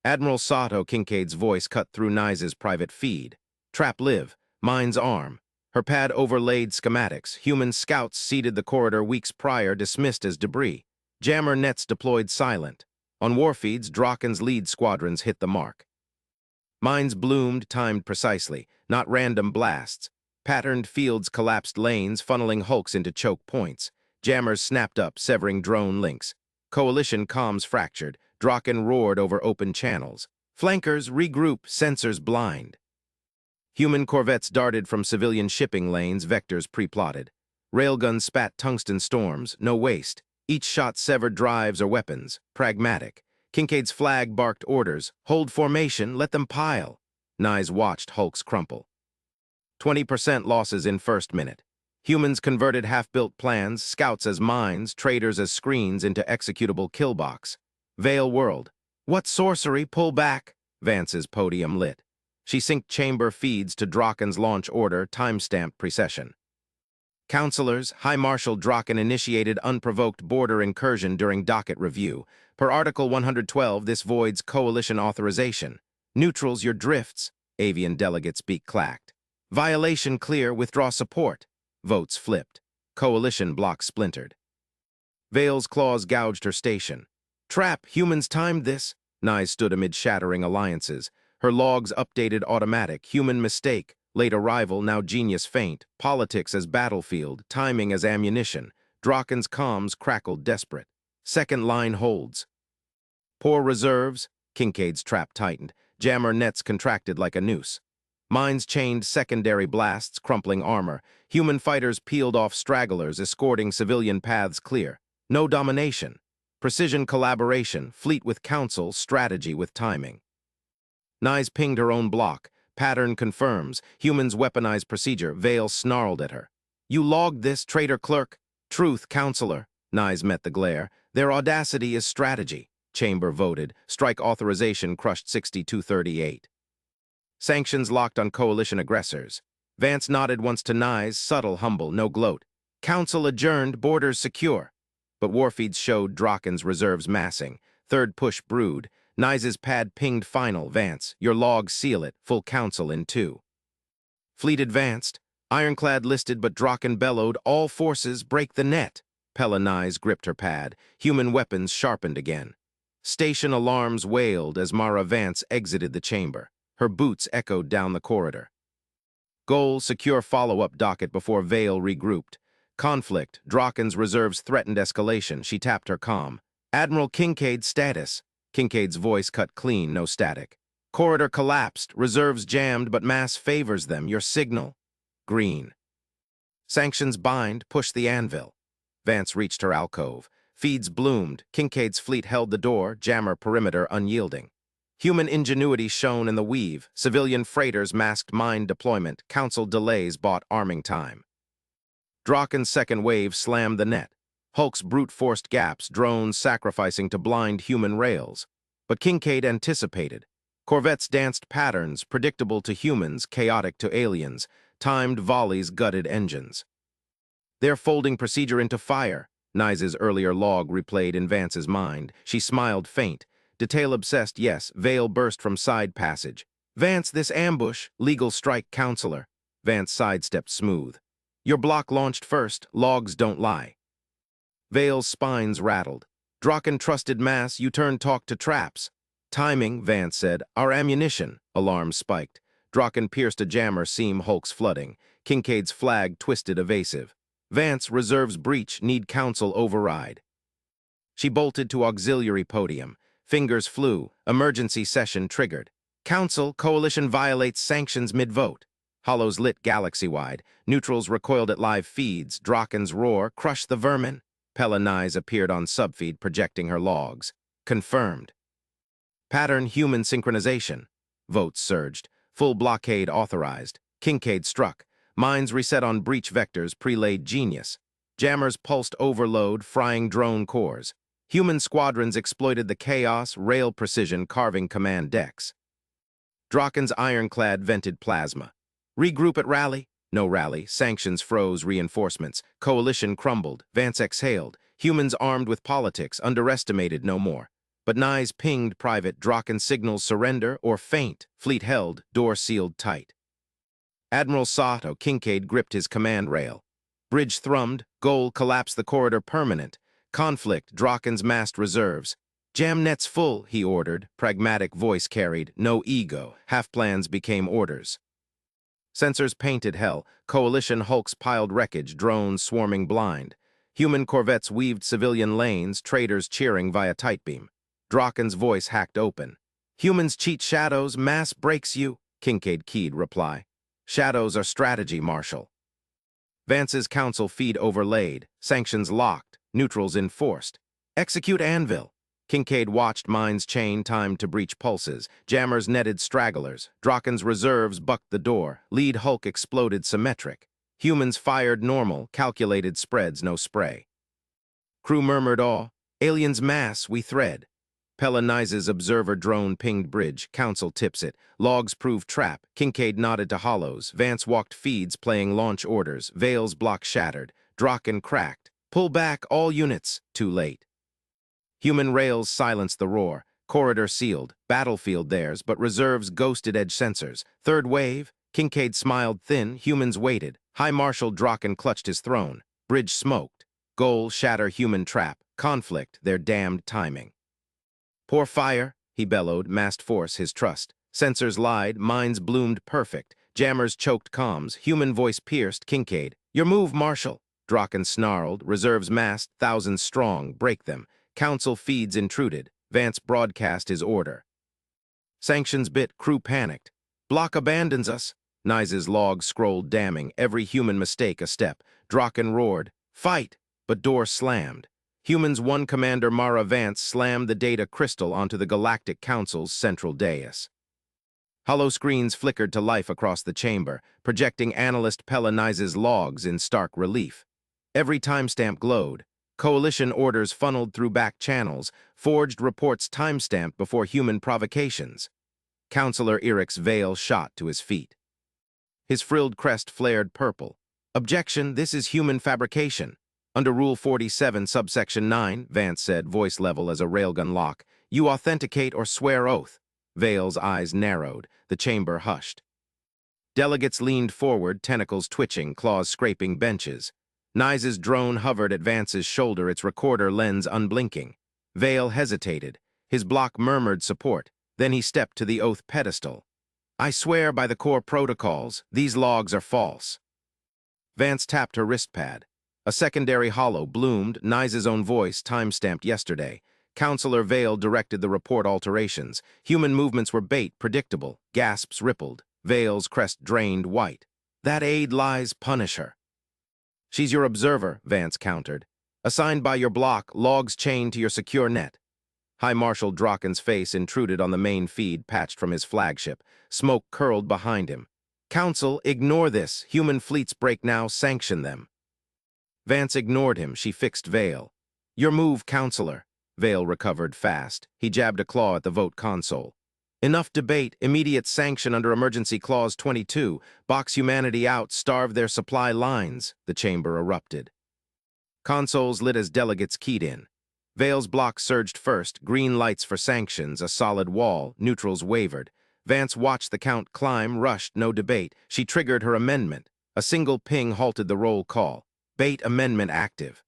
Admiral Sato, Kincaid's voice cut through Nyes' private feed. Trap live. Mine's arm. Her pad overlaid schematics. Human scouts seeded the corridor weeks prior, dismissed as debris. Jammer nets deployed silent. On warfeeds, Draken's lead squadrons hit the mark. Mines bloomed, timed precisely, not random blasts. Patterned fields collapsed lanes, funneling hulks into choke points. Jammers snapped up, severing drone links. Coalition comms fractured. Draken roared over open channels. Flankers regroup, sensors blind. Human corvettes darted from civilian shipping lanes, vectors pre-plotted. Railguns spat tungsten storms, no waste. Each shot severed drives or weapons, pragmatic. Kincaid's flag barked orders. Hold formation, let them pile. Nyes watched hulks crumple. 20% losses in first minute. Humans converted half-built plans, scouts as mines, traders as screens into executable killbox. Vale whirled. What sorcery, pull back? Vance's podium lit. She synced chamber feeds to Draken's launch order, timestamped precession. Counselors, High Marshal Draken initiated unprovoked border incursion during docket review. Per Article 112, this voids Coalition authorization. Neutrals your drifts. Avian delegates beak clacked. Violation clear, withdraw support. Votes flipped. Coalition block splintered. Vale's claws gouged her station. Trap, humans timed this. Nyes stood amid shattering alliances. Her logs updated automatic, human mistake. Late arrival, now genius faint. Politics as battlefield, timing as ammunition. Draken's comms crackled desperate. Second line holds. Poor reserves. Kincaid's trap tightened. Jammer nets contracted like a noose. Mines chained secondary blasts, crumpling armor. Human fighters peeled off stragglers, escorting civilian paths clear. No domination. Precision collaboration, fleet with council, strategy with timing. Nyes pinged her own block. Pattern confirms. Humans weaponized procedure. Vale snarled at her. You logged this, traitor clerk. Truth, counselor. Nyes met the glare. Their audacity is strategy. Chamber voted. Strike authorization crushed 62-38. Sanctions locked on Coalition aggressors. Vance nodded once to Nyes, subtle, humble, no gloat. Council adjourned, borders secure. But warfeeds showed Draken's reserves massing. Third push brewed. Nice's pad pinged final, Vance. Your logs seal it, full council in 2. Fleet advanced. Ironclad listed, but Draken bellowed, all forces break the net. Pella Nyes gripped her pad. Human weapons sharpened again. Station alarms wailed as Mara Vance exited the chamber. Her boots echoed down the corridor. Goal, secure follow-up docket before Vale regrouped. Conflict, Draken's reserves threatened escalation. She tapped her comm. Admiral Kincaid's status. Kincaid's voice cut clean, no static. Corridor collapsed, reserves jammed, but mass favors them. Your signal. Green. Sanctions bind, push the anvil. Vance reached her alcove. Feeds bloomed. Kincaid's fleet held the door, jammer perimeter unyielding. Human ingenuity shone in the weave. Civilian freighters masked mine deployment. Council delays bought arming time. Draken's second wave slammed the net. Hulk's brute-forced gaps, drones sacrificing to blind human rails. But Kincaid anticipated. Corvettes danced patterns, predictable to humans, chaotic to aliens. Timed volleys gutted engines. Their folding procedure into fire. Nice's earlier log replayed in Vance's mind. She smiled faint. Detail-obsessed, yes. Vale burst from side passage. Vance, this ambush. Legal strike counselor. Vance sidestepped smooth. Your block launched first. Logs don't lie. Vale's spines rattled. Draken trusted mass. U-turn talk to traps. Timing, Vance said. Our ammunition. Alarms spiked. Draken pierced a jammer seam. Hulk's flooding. Kincaid's flag twisted evasive. Vance, reserves breach. Need council override. She bolted to auxiliary podium. Fingers flew. Emergency session triggered. Council, coalition violates sanctions mid-vote. Hollows lit galaxy-wide. Neutrals recoiled at live feeds. Draken's roar crushed the vermin. Pella Nyes appeared on subfeed, projecting her logs. Confirmed. Pattern human synchronization. Votes surged. Full blockade authorized. Kincaid struck. Mines reset on breach vectors, prelayed genius. Jammers pulsed overload, frying drone cores. Human squadrons exploited the chaos, rail precision carving command decks. Draken's ironclad vented plasma. Regroup at rally? No rally. Sanctions froze reinforcements. Coalition crumbled. Vance exhaled. Humans armed with politics, underestimated no more. But Nyes pinged private. Draken signals surrender or faint. Fleet held, door sealed tight. Admiral Sato, Kincaid gripped his command rail. Bridge thrummed. Goal collapsed the corridor permanent. Conflict, Draken's massed reserves. Jam nets full, he ordered. Pragmatic voice carried. No ego. Half plans became orders. Sensors painted hell. Coalition hulks piled wreckage. Drones swarming blind. Human corvettes weaved civilian lanes. Traitors cheering via tightbeam. Draken's voice hacked open. Humans cheat shadows. Mass breaks you. Kincaid keyed reply. Shadows are strategy, Marshal. Vance's council feed overlaid. Sanctions locked. Neutrals enforced. Execute anvil. Kincaid watched mines chain, timed to breach pulses. Jammers netted stragglers. Draken's reserves bucked the door. Lead Hulk exploded symmetric. Humans fired normal, calculated spreads, no spray. Crew murmured awe. Aliens mass, we thread. Pella Nyes' observer drone pinged bridge. Council tips it. Logs prove trap. Kincaid nodded to hollows. Vance walked feeds, playing launch orders. Vale's block shattered. Draken cracked. Pull back, all units. Too late. Human rails silenced the roar. Corridor sealed. Battlefield theirs, but reserves ghosted edge sensors. Third wave. Kincaid smiled thin. Humans waited. High Marshal Draken clutched his throne. Bridge smoked. Goal shatter human trap. Conflict, their damned timing. Pour fire, he bellowed, massed force, his trust. Sensors lied, minds bloomed perfect. Jammers choked comms, human voice pierced. Kincaid. Your move, Marshal. Draken snarled, reserves massed, thousands strong, break them. Council feeds intruded. Vance broadcast his order. Sanctions bit, crew panicked. Block abandons us. Nyes' log scrolled damning, every human mistake a step. Draken roared, fight, but door slammed. Humans one commander Mara Vance slammed the data crystal onto the Galactic Council's central dais. Hollow screens flickered to life across the chamber, projecting analyst Pella Nyes' logs in stark relief. Every timestamp glowed. Coalition orders funneled through back channels, forged reports timestamped before human provocations. Counselor Eric's veil shot to his feet. His frilled crest flared purple. Objection, this is human fabrication. Under Rule 47, subsection 9, Vance said, voice level as a railgun lock, you authenticate or swear oath. Vale's eyes narrowed. The chamber hushed. Delegates leaned forward, tentacles twitching, claws scraping benches. Nice's drone hovered at Vance's shoulder, its recorder lens unblinking. Vale hesitated. His block murmured support. Then he stepped to the oath pedestal. I swear by the core protocols, these logs are false. Vance tapped her wrist pad. A secondary holo bloomed, Nice's own voice, time-stamped yesterday. Counselor Vale directed the report alterations. Human movements were bait, predictable. Gasps rippled. Vale's crest drained white. That aid lies, punish her. She's your observer, Vance countered. Assigned by your block, logs chained to your secure net. High Marshal Draken's face intruded on the main feed patched from his flagship. Smoke curled behind him. Council, ignore this. Human fleets break now, sanction them. Vance ignored him. She fixed Vale. Your move, Counselor. Vale recovered fast. He jabbed a claw at the vote console. Enough debate, immediate sanction under Emergency Clause 22. Box humanity out, starve their supply lines, the chamber erupted. Consoles lit as delegates keyed in. Vale's block surged first, green lights for sanctions, a solid wall, neutrals wavered. Vance watched the count climb, rushed, no debate. She triggered her amendment. A single ping halted the roll call. Bait amendment active.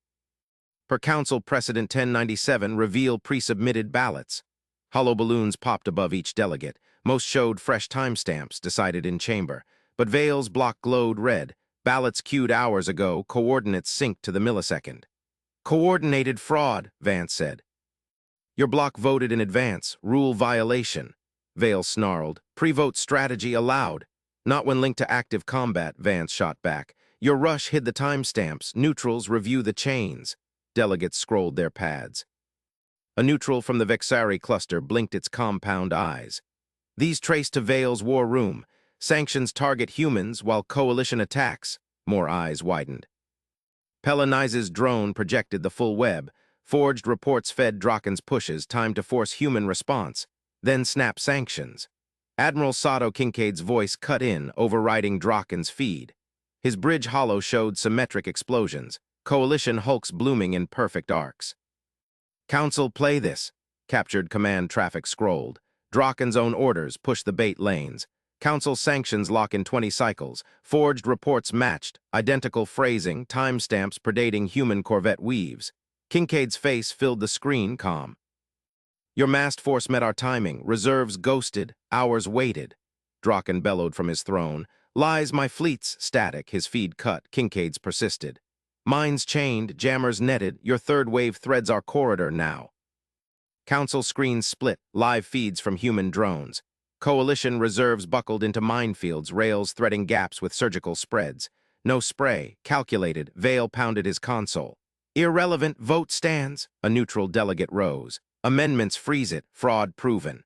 Per Council Precedent 1097, reveal pre-submitted ballots. Hollow balloons popped above each delegate. Most showed fresh timestamps, decided in chamber. But Vale's block glowed red. Ballots queued hours ago, coordinates synced to the millisecond. Coordinated fraud, Vance said. Your block voted in advance, rule violation. Vale snarled. Pre-vote strategy allowed. Not when linked to active combat, Vance shot back. Your rush hid the timestamps, neutrals review the chains. Delegates scrolled their pads. A neutral from the Vexari cluster blinked its compound eyes. These trace to Vale's war room. Sanctions target humans while coalition attacks. More eyes widened. Pelanize's drone projected the full web. Forged reports fed Draken's pushes, time to force human response. Then snap sanctions. Admiral Sato Kincaid's voice cut in, overriding Draken's feed. His bridge hollow showed symmetric explosions. Coalition hulks blooming in perfect arcs. Council, play this. Captured command traffic scrolled. Draken's own orders push the bait lanes. Council sanctions lock in 20 cycles. Forged reports matched. Identical phrasing, timestamps predating human corvette weaves. Kincaid's face filled the screen, calm. Your massed force met our timing. Reserves ghosted. Hours waited. Draken bellowed from his throne. Lies my fleets, static, his feed cut. Kincaid's persisted. Mines chained, jammers netted, your third wave threads our corridor now. Council screens split, live feeds from human drones. Coalition reserves buckled into minefields, rails threading gaps with surgical spreads. No spray, calculated, Vale pounded his console. Irrelevant, vote stands, a neutral delegate rose. Amendments freeze it, fraud proven.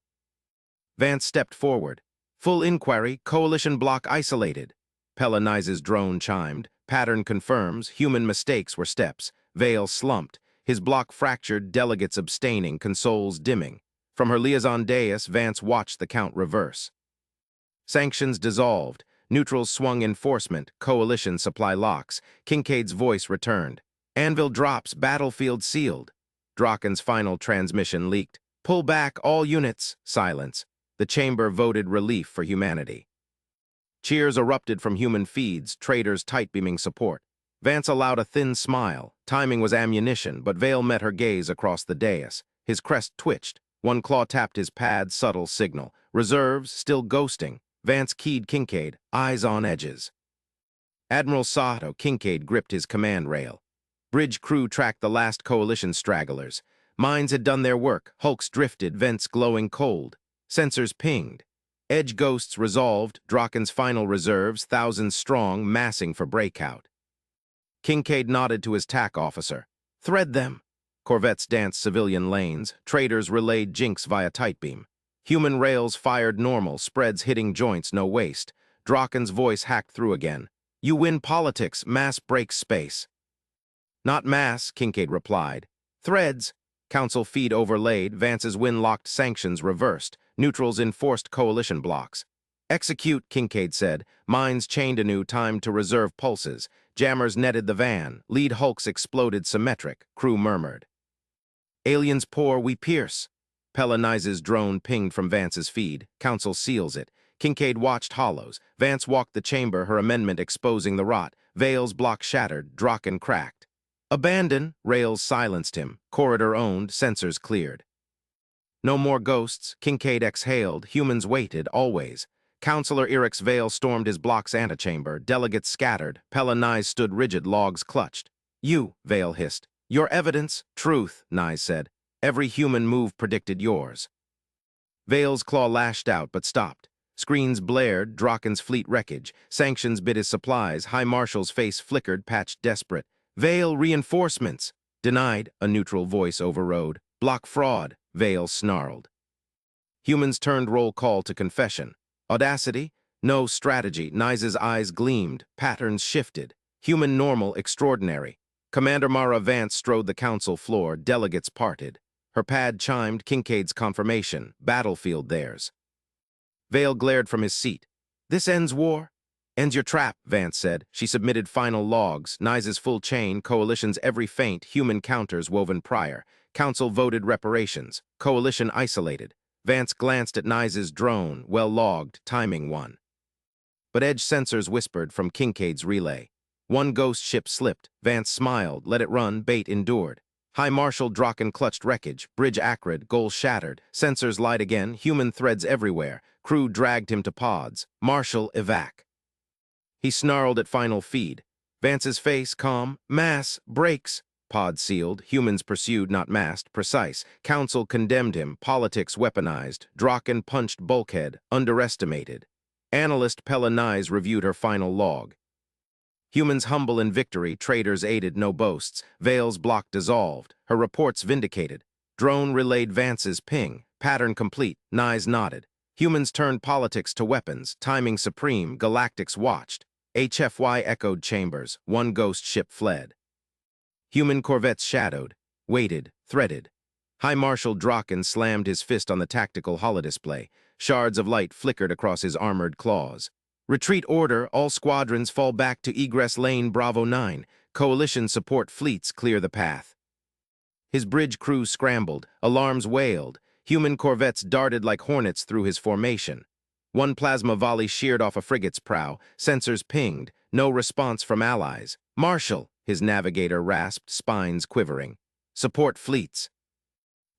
Vance stepped forward. Full inquiry, coalition block isolated. Pelanize's drone chimed. Pattern confirms, human mistakes were steps. Vale slumped. His block fractured, delegates abstaining, consoles dimming. From her liaison dais, Vance watched the count reverse. Sanctions dissolved. Neutrals swung enforcement. Coalition supply locks. Kincaid's voice returned. Anvil drops, battlefield sealed. Draken's final transmission leaked. Pull back, all units. Silence. The chamber voted relief for humanity. Cheers erupted from human feeds, traitors tight-beaming support. Vance allowed a thin smile. Timing was ammunition, but Vale met her gaze across the dais. His crest twitched. One claw tapped his pad, subtle signal. Reserves, still ghosting. Vance keyed Kincaid, eyes on edges. Admiral Sato Kincaid gripped his command rail. Bridge crew tracked the last coalition stragglers. Mines had done their work. Hulks drifted, vents glowing cold. Sensors pinged. Edge ghosts resolved, Draken's final reserves, thousands strong, massing for breakout. Kincaid nodded to his TAC officer. Thread them. Corvettes danced civilian lanes, traders relayed jinx via tightbeam. Human rails fired normal, spreads hitting joints, no waste. Draken's voice hacked through again. You win politics, mass breaks space. Not mass, Kincaid replied. Threads. Council feed overlaid, Vance's win locked sanctions reversed. Neutrals enforced coalition blocks. Execute, Kincaid said. Mines chained anew, timed to reserve pulses. Jammers netted the van. Lead hulks exploded symmetric. Crew murmured. Aliens pour, we pierce. Pella Nice's drone pinged from Vance's feed. Council seals it. Kincaid watched hollows. Vance walked the chamber, her amendment exposing the rot. Veils block shattered. Draken cracked. Abandon, rails silenced him. Corridor owned, sensors cleared. No more ghosts, Kincaid exhaled. Humans waited, always. Counselor Eric's veil stormed his block's antechamber. Delegates scattered. Pella Nice stood rigid, logs clutched. You, Veil hissed. Your evidence, truth, Nice said. Every human move predicted yours. Veil's claw lashed out, but stopped. Screens blared, Draken's fleet wreckage. Sanctions bit his supplies. High Marshal's face flickered, patched desperate. Veil reinforcements. Denied, a neutral voice overrode. Block fraud, Veil snarled. Humans turned roll call to confession. Audacity? No strategy. Nice's eyes gleamed. Patterns shifted. Human normal, extraordinary. Commander Mara Vance strode the council floor. Delegates parted. Her pad chimed, Kincaid's confirmation. Battlefield theirs. Veil glared from his seat. This ends war? Ends your trap, Vance said. She submitted final logs. Nice's full chain, Coalition's every feint, human counters woven prior. Council voted reparations. Coalition isolated. Vance glanced at Nice's drone, well logged, timing one. But edge sensors whispered from Kincaid's relay. One ghost ship slipped. Vance smiled, let it run, bait endured. High Marshal Draken clutched wreckage, bridge acrid, goal shattered. Sensors lied again, human threads everywhere. Crew dragged him to pods. Marshal evac. He snarled at final feed. Vance's face calm. Mass, breaks. Pod sealed. Humans pursued, not massed, precise. Council condemned him. Politics weaponized. Draken punched bulkhead. Underestimated. Analyst Pella Nice reviewed her final log. Humans humble in victory. Traitors aided, no boasts. Veil's block dissolved. Her reports vindicated. Drone relayed Vance's ping. Pattern complete. Nice nodded. Humans turned politics to weapons. Timing supreme. Galactics watched. HFY echoed chambers. One ghost ship fled. Human corvettes shadowed, waited, threaded. High Marshal Draken slammed his fist on the tactical holodisplay. Shards of light flickered across his armored claws. Retreat order, all squadrons fall back to egress lane Bravo 9. Coalition support fleets clear the path. His bridge crew scrambled, alarms wailed. Human corvettes darted like hornets through his formation. One plasma volley sheared off a frigate's prow. Sensors pinged, no response from allies. Marshal, his navigator rasped, spines quivering. Support fleets.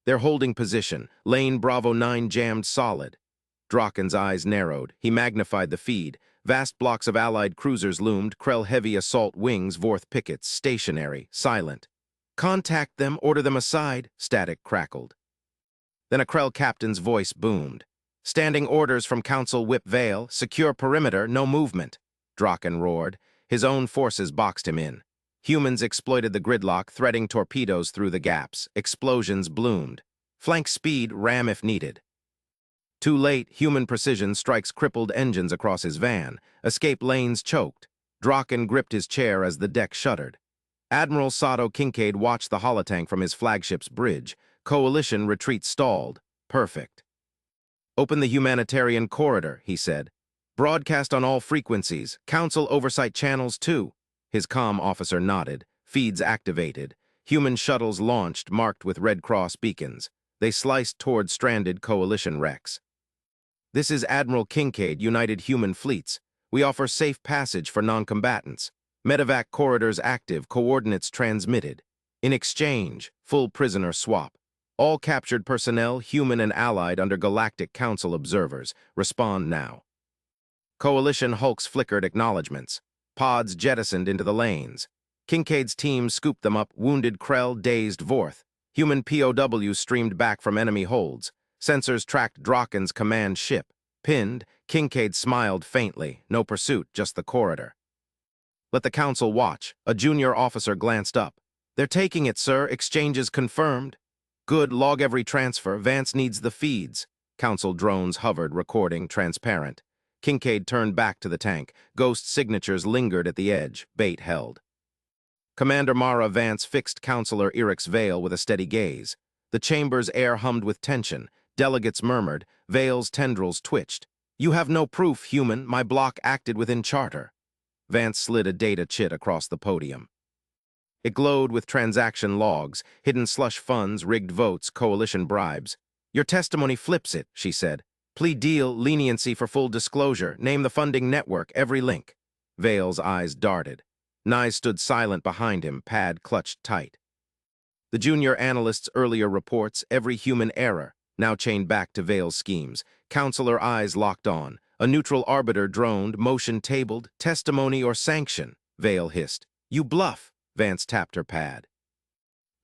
They're holding position. Lane Bravo 9 jammed solid. Draken's eyes narrowed. He magnified the feed. Vast blocks of Allied cruisers loomed, Krell heavy assault wings, Vorth pickets, stationary, silent. Contact them, order them aside, static crackled. Then a Krell captain's voice boomed. Standing orders from Council Whip Veil, secure perimeter, no movement. Draken roared. His own forces boxed him in. Humans exploited the gridlock, threading torpedoes through the gaps. Explosions bloomed. Flank speed, ram if needed. Too late, human precision strikes crippled engines across his van. Escape lanes choked. Draken gripped his chair as the deck shuddered. Admiral Sato Kincaid watched the holotank from his flagship's bridge. Coalition retreat stalled. Perfect. Open the humanitarian corridor, he said. Broadcast on all frequencies. Council oversight channels, too. His comm officer nodded. Feeds activated. Human shuttles launched, marked with Red Cross beacons. They sliced toward stranded Coalition wrecks. This is Admiral Kincaid, United Human Fleets. We offer safe passage for non-combatants. Medevac corridors active, coordinates transmitted. In exchange, full prisoner swap. All captured personnel, human and allied under Galactic Council observers. Respond now. Coalition hulks flickered acknowledgments. Pods jettisoned into the lanes. Kincaid's team scooped them up, wounded Krell, dazed Vorth. Human POWs streamed back from enemy holds. Sensors tracked Draken's command ship. Pinned, Kincaid smiled faintly. No pursuit, just the corridor. Let the Council watch. A junior officer glanced up. They're taking it, sir. Exchanges confirmed. Good, log every transfer. Vance needs the feeds. Council drones hovered, recording, transparent. Kincaid turned back to the tank. Ghost signatures lingered at the edge. Bait held. Commander Mara Vance fixed Counselor Eric's veil with a steady gaze. The chamber's air hummed with tension. Delegates murmured. Veil's tendrils twitched. You have no proof, human. My block acted within charter. Vance slid a data chit across the podium. It glowed with transaction logs, hidden slush funds, rigged votes, coalition bribes. Your testimony flips it, she said. Plea deal, leniency for full disclosure. Name the funding network, every link. Vale's eyes darted. Nye stood silent behind him, pad clutched tight. The junior analyst's earlier reports, every human error, now chained back to Vale's schemes. Counselor eyes locked on. A neutral arbiter droned, motion tabled, testimony or sanction. Vale hissed. You bluff. Vance tapped her pad.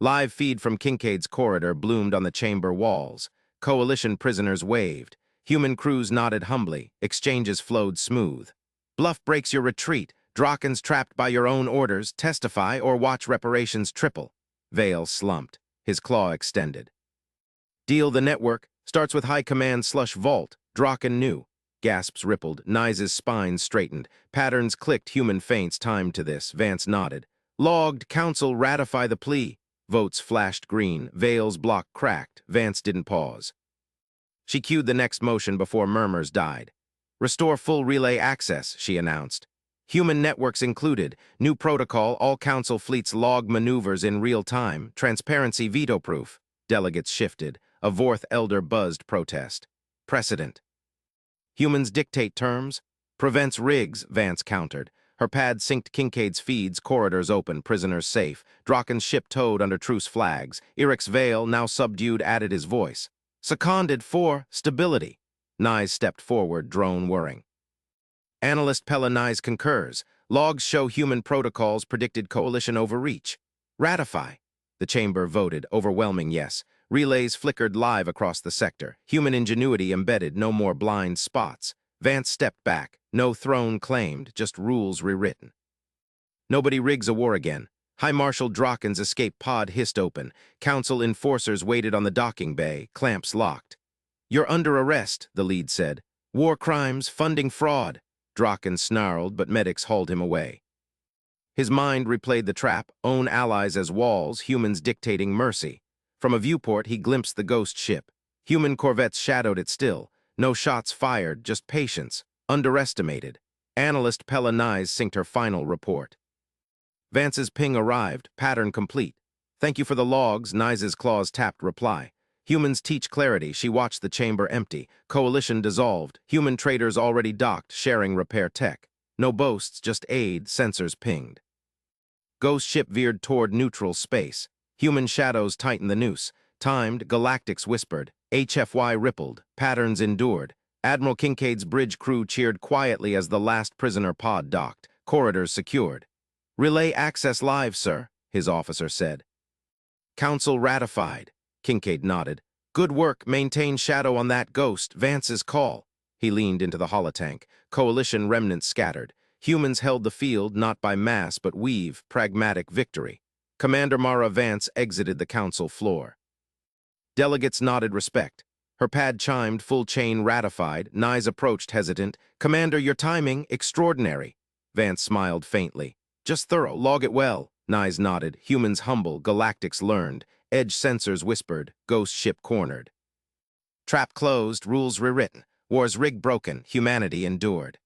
Live feed from Kincaid's corridor bloomed on the chamber walls. Coalition prisoners waved. Human crews nodded humbly. Exchanges flowed smooth. Bluff breaks your retreat. Drakens trapped by your own orders. Testify or watch reparations triple. Vale slumped. His claw extended. Deal the network. Starts with high command slush vault. Draken knew. Gasps rippled. Nye's spine straightened. Patterns clicked. Human feints timed to this. Vance nodded. Logged, council ratify the plea. Votes flashed green. Vale's block cracked. Vance didn't pause. She cued the next motion before murmurs died. Restore full relay access, she announced. Human networks included. New protocol, all council fleets log maneuvers in real time. Transparency veto-proof. Delegates shifted. A Vorth elder buzzed protest. Precedent. Humans dictate terms. Prevents rigs, Vance countered. Her pad synced Kincaid's feeds, corridors open, prisoners safe. Draken's ship towed under truce flags. Eric's Vale, now subdued, added his voice. Seconded for stability. Nye stepped forward, drone whirring. Analyst Pella Nye concurs. Logs show human protocols predicted coalition overreach. Ratify. The chamber voted, overwhelming yes. Relays flickered live across the sector. Human ingenuity embedded, no more blind spots. Vance stepped back. No throne claimed, just rules rewritten. Nobody rigs a war again. High Marshal Draken's escape pod hissed open. Council enforcers waited on the docking bay, clamps locked. You're under arrest, the lead said. War crimes, funding fraud. Draken snarled, but medics hauled him away. His mind replayed the trap, own allies as walls, humans dictating mercy. From a viewport, he glimpsed the ghost ship. Human corvettes shadowed it still. No shots fired, just patience. Underestimated. Analyst Pella Nye synced her final report. Vance's ping arrived, pattern complete. Thank you for the logs, Nye's claws tapped reply. Humans teach clarity, she watched the chamber empty. Coalition dissolved, human traders already docked, sharing repair tech. No boasts, just aid, sensors pinged. Ghost ship veered toward neutral space. Human shadows tightened the noose. Timed, galactics whispered. HFY rippled, patterns endured. Admiral Kincaid's bridge crew cheered quietly as the last prisoner pod docked. Corridors secured. Relay access live, sir, his officer said. Council ratified. Kincaid nodded. Good work, maintain shadow on that ghost, Vance's call. He leaned into the holotank. Coalition remnants scattered. Humans held the field not by mass but weave, pragmatic victory. Commander Mara Vance exited the council floor. Delegates nodded respect. Her pad chimed, full chain ratified. Nye's approached hesitant. Commander, your timing, extraordinary. Vance smiled faintly. Just thorough, log it well. Nye's nodded. Humans humble, galactics learned. Edge sensors whispered. Ghost ship cornered. Trap closed, rules rewritten. War's rig broken, humanity endured.